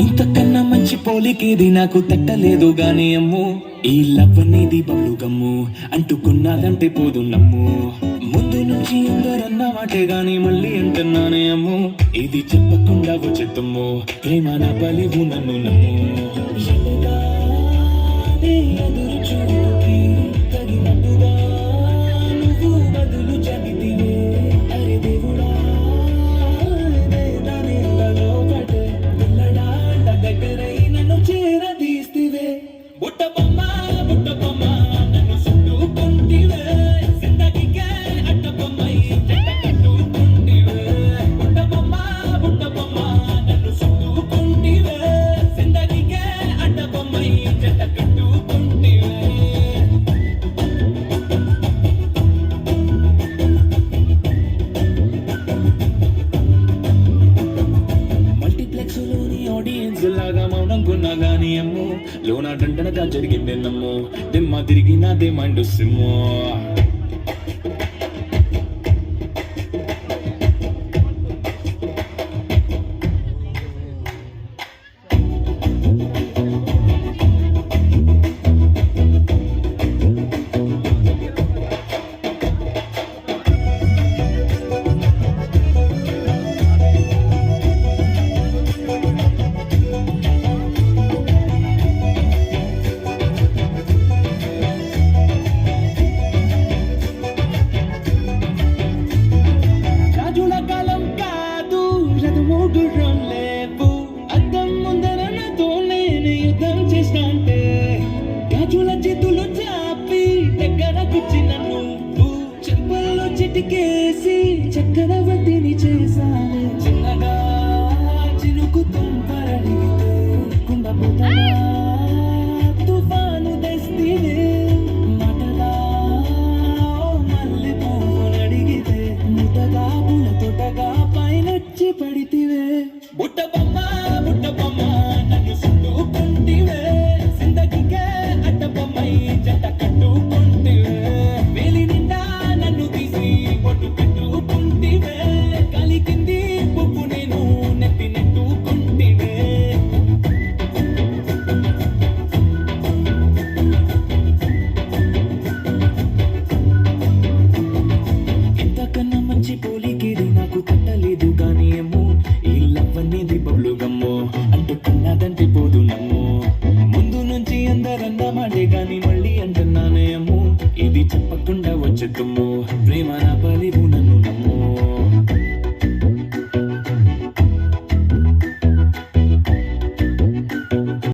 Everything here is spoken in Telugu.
ఇంతకన్నా మంచి పోలికేది నాకు తట్టలేదు గాని అమ్ము. ఈ లవ్ అనేది బబ్లు గమ్ము, అంటుకున్నదంటే పోదు నమ్ము. ముందు నుంచి అందరన్న మాటే గాని మళ్ళీ అంటున్నానే అమ్ము. ఇది చెప్పకుండా వచ్చేత్తమ్ము, ప్రేమ నా బలివు నన్ను నమ్ము. ఎదురు చూపుకి తగినట్టుగా నువ్వు బదులు చెబితివే. అరే దేవుడా, దానిలో పడే పిల్లడా దగ్గరై నన్ను చేరదీస్తివే. బుట్ట బొమ్మ నన్ను చుట్టుకుంటివే. జిందగీకే అట్ట బొమ్మై జంట కట్టుకుంటివే. బుట్ట బొమ్మ నన్ను చుట్టుకుంటివే. జిందగీకే అట్ట బొమ్మై జంట కట్టుకుంటివే. మల్టీప్లెక్స్ లోని ఆడియన్స్ లాగా మౌనం కొన్నా గానీ అమ్ము. లోన డంటనగా జరిగిందే నమ్ము, దిమ్మ తిరిగి నాదే మైండ్ సిమ్ము. రాజుల కాలం కాదు, రథము గుర్రం లేవు. అద్దం ముందర నాతో నేను యుద్ధం చేస్తాంటే రాజుల చేతులు చాపి దగ్గర కూర్చిన నువ్వు చెంపల్లో చిటికేసి చక్రవర్తిని చేసావే. చిన్నగా చిరుకు తుంపరడిగితే కుండపోతలా తుఫాను తెస్తివే. మాటలా మల్లె పువ్వును అడిగితే ముద్దగా పూల తోటగా పైనొచ్చి పడితివే. బుట్ట బొమ్మ